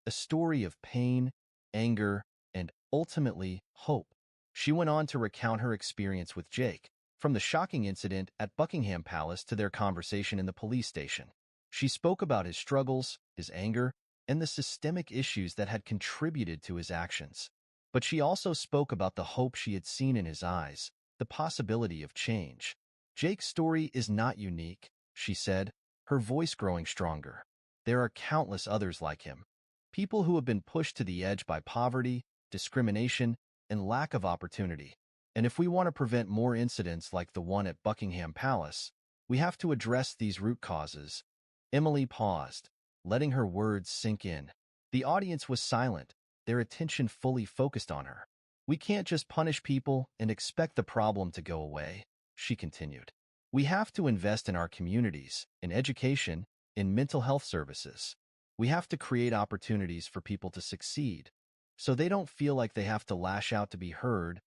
A story of pain, anger, and ultimately, hope. She went on to recount her experience with Jake, from the shocking incident at Buckingham Palace to their conversation in the police station. She spoke about his struggles, his anger, and the systemic issues that had contributed to his actions. But she also spoke about the hope she had seen in his eyes, the possibility of change. Jake's story is not unique, she said, her voice growing stronger. There are countless others like him. People who have been pushed to the edge by poverty, discrimination, and lack of opportunity. And if we want to prevent more incidents like the one at Buckingham Palace, we have to address these root causes. Emily paused, letting her words sink in. The audience was silent, their attention fully focused on her. We can't just punish people and expect the problem to go away, she continued. We have to invest in our communities, in education, in mental health services. We have to create opportunities for people to succeed, so they don't feel like they have to lash out to be heard.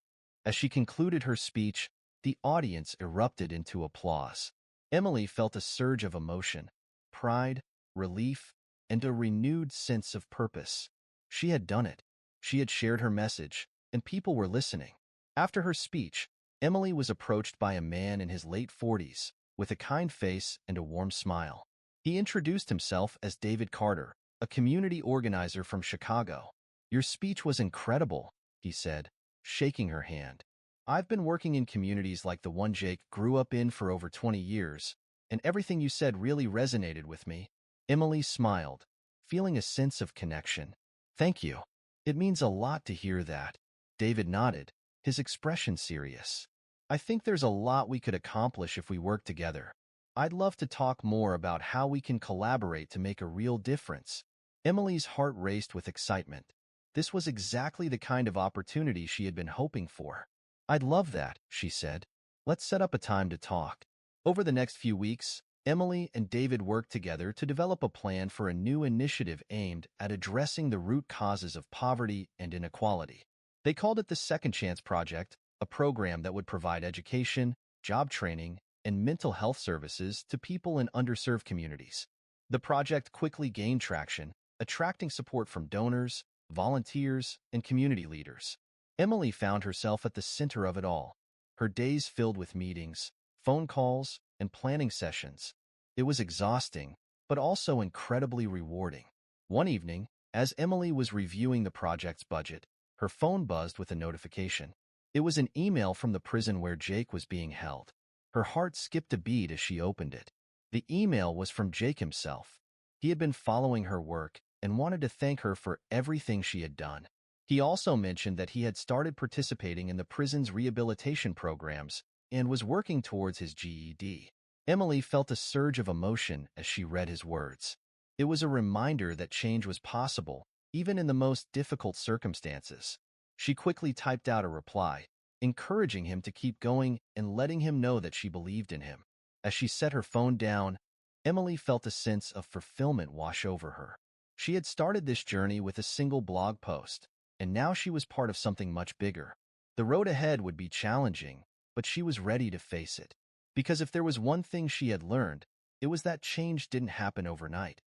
As she concluded her speech, the audience erupted into applause. Emily felt a surge of emotion, pride, relief, and a renewed sense of purpose. She had done it. She had shared her message, and people were listening. After her speech, Emily was approached by a man in his late 40s, with a kind face and a warm smile. He introduced himself as David Carter, a community organizer from Chicago. "Your speech was incredible," he said, shaking her hand. "I've been working in communities like the one Jake grew up in for over 20 years, and everything you said really resonated with me." Emily smiled, feeling a sense of connection. "Thank you. It means a lot to hear that." David nodded, his expression serious. "I think there's a lot we could accomplish if we work together. I'd love to talk more about how we can collaborate to make a real difference." Emily's heart raced with excitement. This was exactly the kind of opportunity she had been hoping for. "I'd love that," she said. "Let's set up a time to talk." Over the next few weeks, Emily and David worked together to develop a plan for a new initiative aimed at addressing the root causes of poverty and inequality. They called it the Second Chance Project, a program that would provide education, job training, and mental health services to people in underserved communities. The project quickly gained traction, attracting support from donors, volunteers, and community leaders. Emily found herself at the center of it all, her days filled with meetings, phone calls, and planning sessions. It was exhausting, but also incredibly rewarding. One evening, as Emily was reviewing the project's budget, her phone buzzed with a notification. It was an email from the prison where Jake was being held. Her heart skipped a beat as she opened it. The email was from Jake himself. He had been following her work and wanted to thank her for everything she had done. He also mentioned that he had started participating in the prison's rehabilitation programs and was working towards his GED. Emily felt a surge of emotion as she read his words. It was a reminder that change was possible, even in the most difficult circumstances. She quickly typed out a reply, encouraging him to keep going and letting him know that she believed in him. As she set her phone down, Emily felt a sense of fulfillment wash over her. She had started this journey with a single blog post, and now she was part of something much bigger. The road ahead would be challenging, but she was ready to face it. Because if there was one thing she had learned, it was that change didn't happen overnight.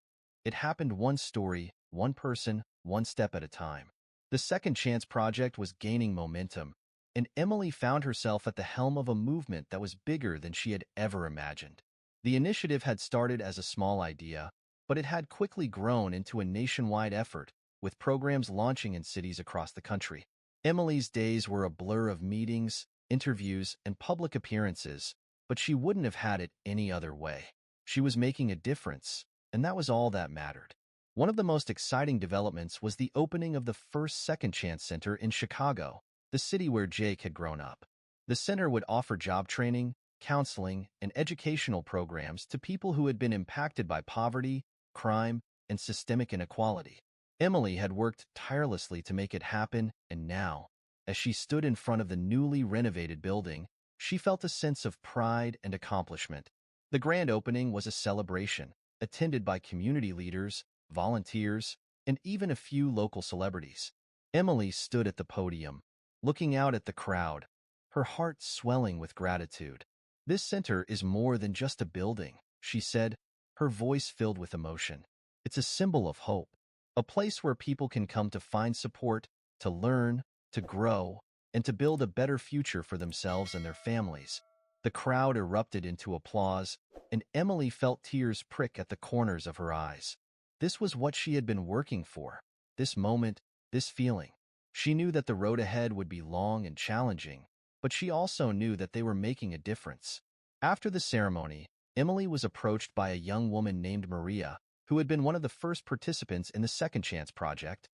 It happened one story, one person, one step at a time. The Second Chance Project was gaining momentum, and Emily found herself at the helm of a movement that was bigger than she had ever imagined. The initiative had started as a small idea, but it had quickly grown into a nationwide effort, with programs launching in cities across the country. Emily's days were a blur of meetings, interviews, and public appearances, but she wouldn't have had it any other way. She was making a difference, and that was all that mattered. One of the most exciting developments was the opening of the first Second Chance Center in Chicago, the city where Jake had grown up. The center would offer job training, counseling, and educational programs to people who had been impacted by poverty, crime, and systemic inequality. Emily had worked tirelessly to make it happen, and now, as she stood in front of the newly renovated building, she felt a sense of pride and accomplishment. The grand opening was a celebration, attended by community leaders, volunteers, and even a few local celebrities. Emily stood at the podium, looking out at the crowd, her heart swelling with gratitude. "This center is more than just a building," she said, her voice filled with emotion. "It's a symbol of hope, a place where people can come to find support, to learn, to grow, and to build a better future for themselves and their families." The crowd erupted into applause, and Emily felt tears prick at the corners of her eyes. This was what she had been working for, this moment, this feeling. She knew that the road ahead would be long and challenging, but she also knew that they were making a difference. After the ceremony, Emily was approached by a young woman named Maria, who had been one of the first participants in the Second Chance project.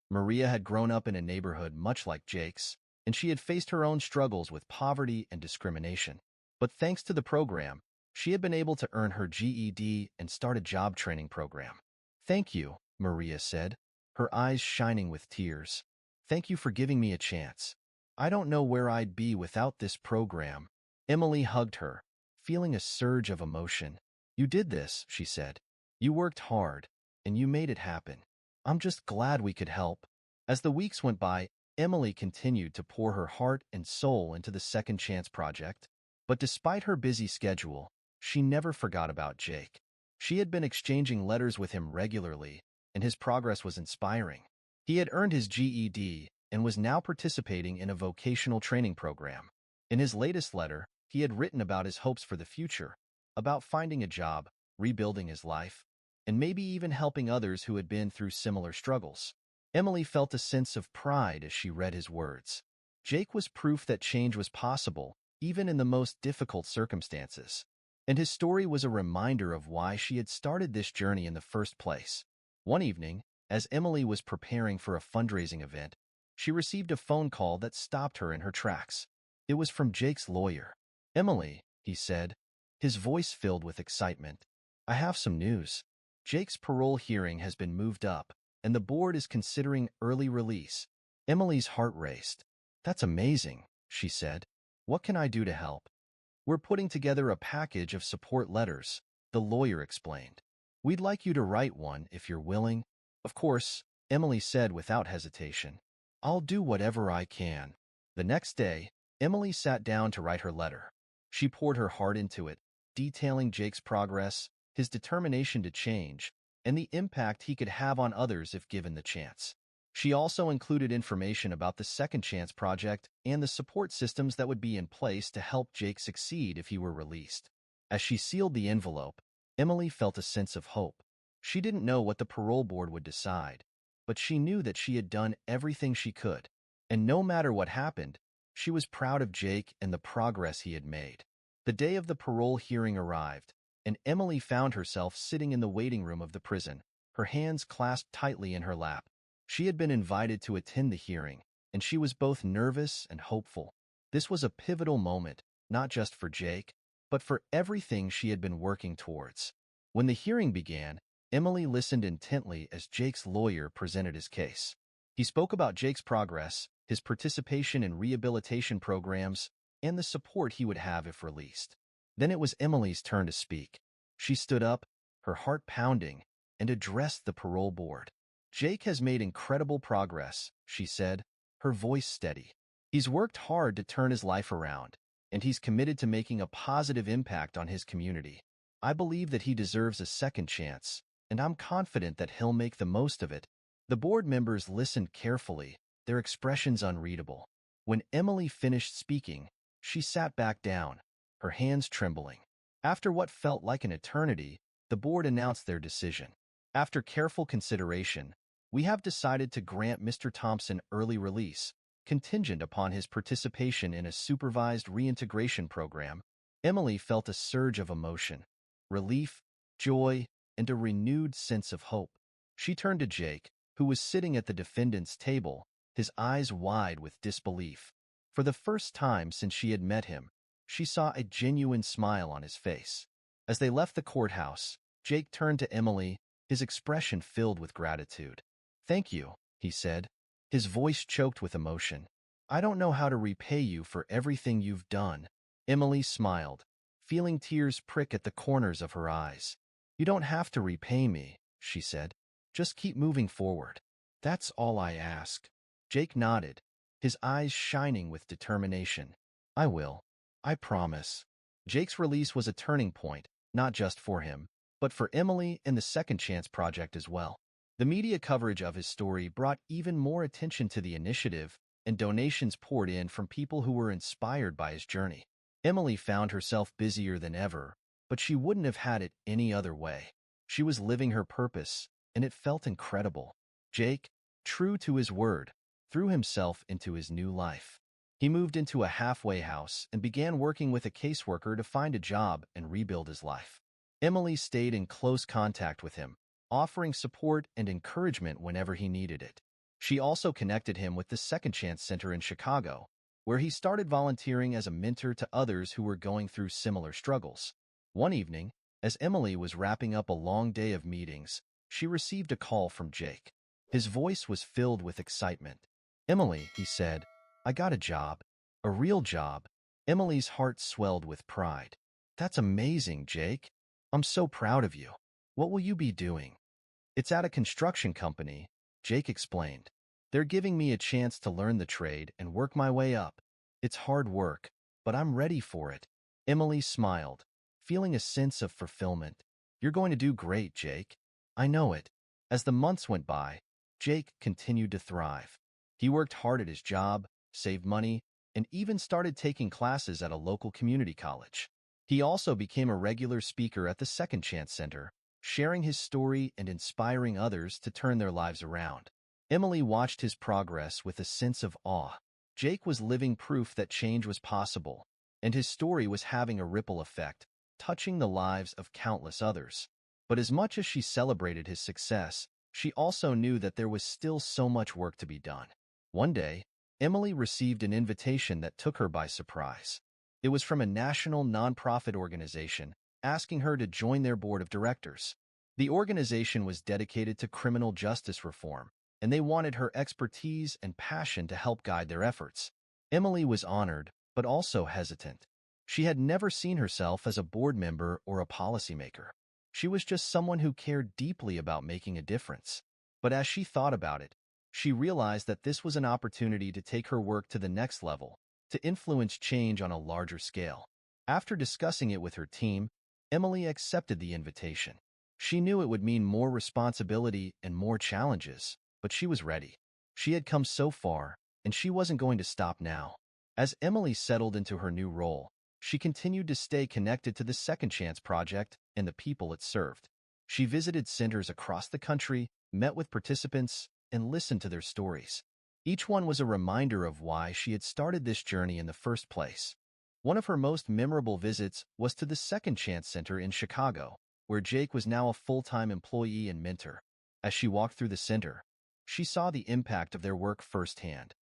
Maria had grown up in a neighborhood much like Jake's, and she had faced her own struggles with poverty and discrimination. But thanks to the program, she had been able to earn her GED and start a job training program. "Thank you," Maria said, her eyes shining with tears. "Thank you for giving me a chance. I don't know where I'd be without this program." Emily hugged her, feeling a surge of emotion. "You did this," she said. "You worked hard, and you made it happen. I'm just glad we could help." As the weeks went by, Emily continued to pour her heart and soul into the Second Chance project. But despite her busy schedule, she never forgot about Jake. She had been exchanging letters with him regularly, and his progress was inspiring. He had earned his GED and was now participating in a vocational training program. In his latest letter, he had written about his hopes for the future, about finding a job, rebuilding his life, and maybe even helping others who had been through similar struggles. Emily felt a sense of pride as she read his words. Jake was proof that change was possible, even in the most difficult circumstances. And his story was a reminder of why she had started this journey in the first place. One evening, as Emily was preparing for a fundraising event, she received a phone call that stopped her in her tracks. It was from Jake's lawyer. "Emily," he said, his voice filled with excitement, "I have some news. Jake's parole hearing has been moved up, and the board is considering early release." Emily's heart raced. "That's amazing," she said. "What can I do to help?" "We're putting together a package of support letters," the lawyer explained. "We'd like you to write one if you're willing." "Of course," Emily said without hesitation. "I'll do whatever I can." The next day, Emily sat down to write her letter. She poured her heart into it, detailing Jake's progress, his determination to change, and the impact he could have on others if given the chance. She also included information about the Second Chance project and the support systems that would be in place to help Jake succeed if he were released. As she sealed the envelope, Emily felt a sense of hope. She didn't know what the parole board would decide, but she knew that she had done everything she could. And no matter what happened, she was proud of Jake and the progress he had made. The day of the parole hearing arrived, and Emily found herself sitting in the waiting room of the prison, her hands clasped tightly in her lap. She had been invited to attend the hearing, and she was both nervous and hopeful. This was a pivotal moment, not just for Jake, but for everything she had been working towards. When the hearing began, Emily listened intently as Jake's lawyer presented his case. He spoke about Jake's progress, his participation in rehabilitation programs, and the support he would have if released. Then it was Emily's turn to speak. She stood up, her heart pounding, and addressed the parole board. "Jake has made incredible progress," she said, her voice steady. "He's worked hard to turn his life around, and he's committed to making a positive impact on his community. I believe that he deserves a second chance, and I'm confident that he'll make the most of it." The board members listened carefully, their expressions unreadable. When Emily finished speaking, she sat back down, her hands trembling. After what felt like an eternity, the board announced their decision. "After careful consideration, we have decided to grant Mr. Thompson early release, contingent upon his participation in a supervised reintegration program." Emily felt a surge of emotion, relief, joy, and a renewed sense of hope. She turned to Jake, who was sitting at the defendant's table, his eyes wide with disbelief. For the first time since she had met him, she saw a genuine smile on his face. As they left the courthouse, Jake turned to Emily, his expression filled with gratitude. "Thank you," he said, his voice choked with emotion. "I don't know how to repay you for everything you've done." Emily smiled, feeling tears prick at the corners of her eyes. "You don't have to repay me," she said. "Just keep moving forward. That's all I ask." Jake nodded, his eyes shining with determination. "I will. I promise." Jake's release was a turning point, not just for him, but for Emily and the Second Chance project as well. The media coverage of his story brought even more attention to the initiative, and donations poured in from people who were inspired by his journey. Emily found herself busier than ever, but she wouldn't have had it any other way. She was living her purpose, and it felt incredible. Jake, true to his word, threw himself into his new life. He moved into a halfway house and began working with a caseworker to find a job and rebuild his life. Emily stayed in close contact with him, offering support and encouragement whenever he needed it. She also connected him with the Second Chance Center in Chicago, where he started volunteering as a mentor to others who were going through similar struggles. One evening, as Emily was wrapping up a long day of meetings, she received a call from Jake. His voice was filled with excitement. "Emily," he said, "I got a job. A real job." Emily's heart swelled with pride. "That's amazing, Jake. I'm so proud of you. What will you be doing?" "It's at a construction company," Jake explained. "They're giving me a chance to learn the trade and work my way up. It's hard work, but I'm ready for it." Emily smiled, feeling a sense of fulfillment. "You're going to do great, Jake. I know it." As the months went by, Jake continued to thrive. He worked hard at his job, saved money, and even started taking classes at a local community college. He also became a regular speaker at the Second Chance Center, sharing his story and inspiring others to turn their lives around. Emily watched his progress with a sense of awe. Jake was living proof that change was possible, and his story was having a ripple effect, touching the lives of countless others. But as much as she celebrated his success, she also knew that there was still so much work to be done. One day, Emily received an invitation that took her by surprise. It was from a national nonprofit organization asking her to join their board of directors. The organization was dedicated to criminal justice reform, and they wanted her expertise and passion to help guide their efforts. Emily was honored, but also hesitant. She had never seen herself as a board member or a policymaker. She was just someone who cared deeply about making a difference. But as she thought about it, she realized that this was an opportunity to take her work to the next level, to influence change on a larger scale. After discussing it with her team, Emily accepted the invitation. She knew it would mean more responsibility and more challenges, but she was ready. She had come so far, and she wasn't going to stop now. As Emily settled into her new role, she continued to stay connected to the Second Chance Project and the people it served. She visited centers across the country, met with participants, and listened to their stories. Each one was a reminder of why she had started this journey in the first place. One of her most memorable visits was to the Second Chance Center in Chicago, where Jake was now a full-time employee and mentor. As she walked through the center, she saw the impact of their work firsthand.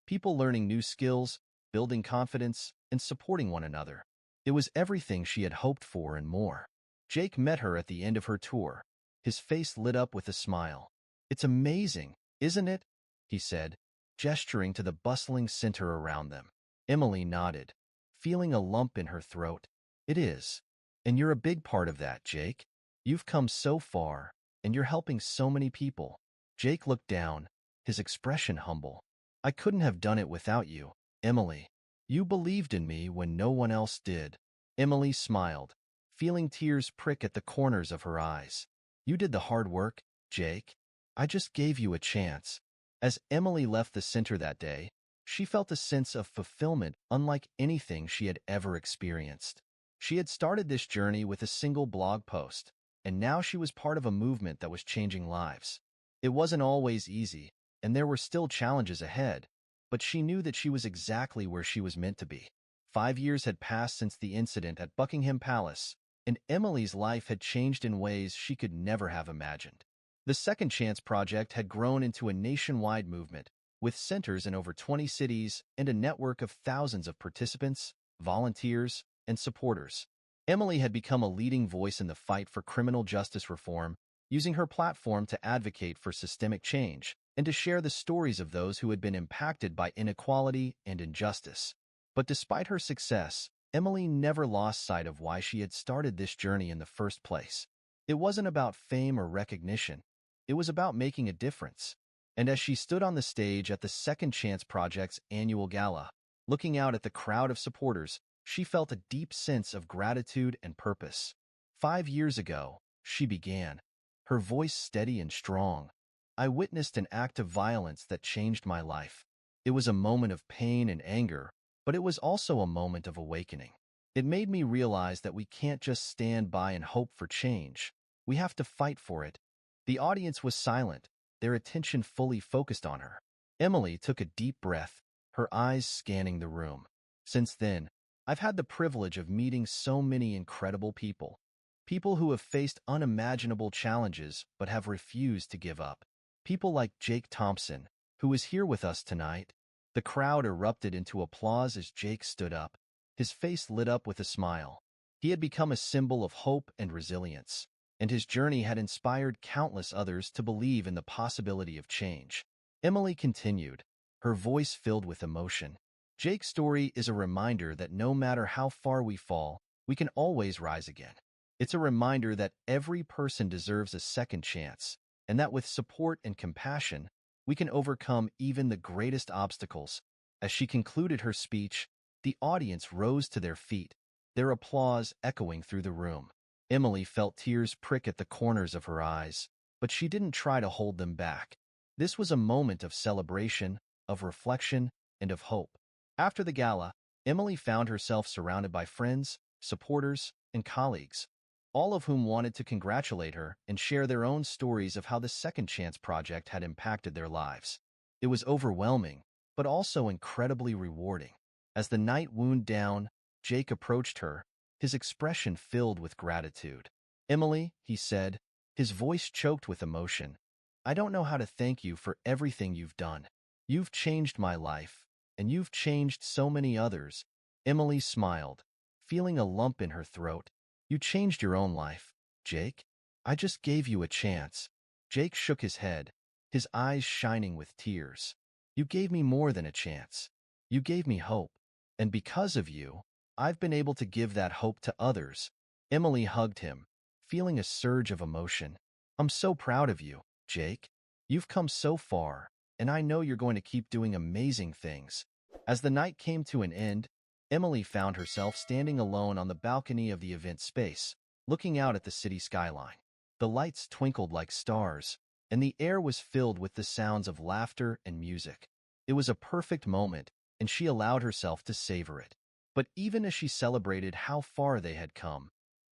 People learning new skills, building confidence, and supporting one another. It was everything she had hoped for and more. Jake met her at the end of her tour. His face lit up with a smile. "It's amazing, isn't it?" he said, gesturing to the bustling center around them. Emily nodded, feeling a lump in her throat. "It is. And you're a big part of that, Jake. You've come so far, and you're helping so many people." Jake looked down, his expression humble. "I couldn't have done it without you, Emily. You believed in me when no one else did." Emily smiled, feeling tears prick at the corners of her eyes. "You did the hard work, Jake. I just gave you a chance." As Emily left the center that day, she felt a sense of fulfillment unlike anything she had ever experienced. She had started this journey with a single blog post, and now she was part of a movement that was changing lives. It wasn't always easy, and there were still challenges ahead, but she knew that she was exactly where she was meant to be. 5 years had passed since the incident at Buckingham Palace, and Emily's life had changed in ways she could never have imagined. The Second Chance Project had grown into a nationwide movement, with centers in over 20 cities and a network of thousands of participants, volunteers, and supporters. Emily had become a leading voice in the fight for criminal justice reform, using her platform to advocate for systemic change and to share the stories of those who had been impacted by inequality and injustice. But despite her success, Emily never lost sight of why she had started this journey in the first place. It wasn't about fame or recognition. It was about making a difference. And as she stood on the stage at the Second Chance Project's annual gala, looking out at the crowd of supporters, she felt a deep sense of gratitude and purpose. 5 years ago, she began, her voice steady and strong. "I witnessed an act of violence that changed my life. It was a moment of pain and anger, but it was also a moment of awakening. It made me realize that we can't just stand by and hope for change. We have to fight for it." The audience was silent, their attention fully focused on her. Emily took a deep breath, her eyes scanning the room. Since then, I've had the privilege of meeting so many incredible people. People who have faced unimaginable challenges but have refused to give up. People like Jake Thompson, who is here with us tonight. The crowd erupted into applause as Jake stood up. His face lit up with a smile. He had become a symbol of hope and resilience, and his journey had inspired countless others to believe in the possibility of change. Emily continued, her voice filled with emotion. Jake's story is a reminder that no matter how far we fall, we can always rise again. It's a reminder that every person deserves a second chance, and that with support and compassion, we can overcome even the greatest obstacles. As she concluded her speech, the audience rose to their feet, their applause echoing through the room. Emily felt tears prick at the corners of her eyes, but she didn't try to hold them back. This was a moment of celebration, of reflection, and of hope. After the gala, Emily found herself surrounded by friends, supporters, and colleagues, all of whom wanted to congratulate her and share their own stories of how the Second Chance Project had impacted their lives. It was overwhelming, but also incredibly rewarding. As the night wound down, Jake approached her, his expression filled with gratitude. "Emily," he said, his voice choked with emotion, "I don't know how to thank you for everything you've done. You've changed my life, and you've changed so many others." Emily smiled, feeling a lump in her throat. "You changed your own life, Jake. I just gave you a chance." Jake shook his head, his eyes shining with tears. "You gave me more than a chance. You gave me hope. And because of you, I've been able to give that hope to others." Emily hugged him, feeling a surge of emotion. "I'm so proud of you, Jake. You've come so far, and I know you're going to keep doing amazing things." As the night came to an end, Emily found herself standing alone on the balcony of the event space, looking out at the city skyline. The lights twinkled like stars, and the air was filled with the sounds of laughter and music. It was a perfect moment, and she allowed herself to savor it. But even as she celebrated how far they had come,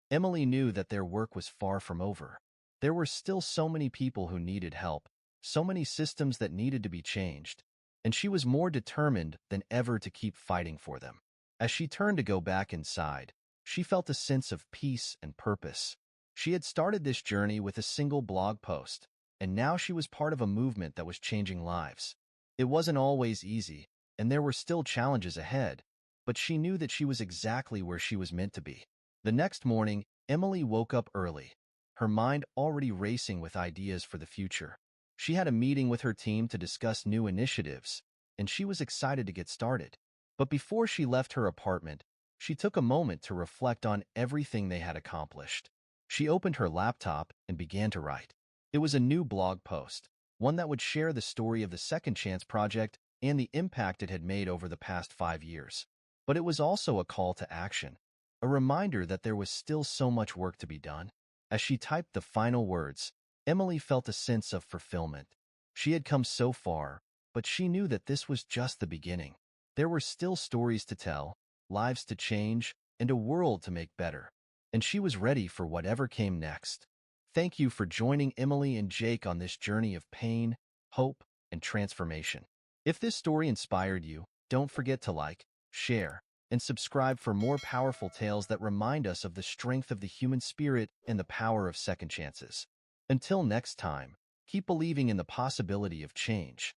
Emily knew that their work was far from over. There were still so many people who needed help, so many systems that needed to be changed, and she was more determined than ever to keep fighting for them. As she turned to go back inside, she felt a sense of peace and purpose. She had started this journey with a single blog post, and now she was part of a movement that was changing lives. It wasn't always easy, and there were still challenges ahead, but she knew that she was exactly where she was meant to be. The next morning, Emily woke up early, her mind already racing with ideas for the future. She had a meeting with her team to discuss new initiatives, and she was excited to get started. But before she left her apartment, she took a moment to reflect on everything they had accomplished. She opened her laptop and began to write. It was a new blog post, one that would share the story of the Second Chance Project and the impact it had made over the past 5 years. But it was also a call to action, a reminder that there was still so much work to be done. As she typed the final words, Emily felt a sense of fulfillment. She had come so far, but she knew that this was just the beginning. There were still stories to tell, lives to change, and a world to make better. And she was ready for whatever came next. Thank you for joining Emily and Jake on this journey of pain, hope, and transformation. If this story inspired you, don't forget to like, share, and subscribe for more powerful tales that remind us of the strength of the human spirit and the power of second chances. Until next time, keep believing in the possibility of change.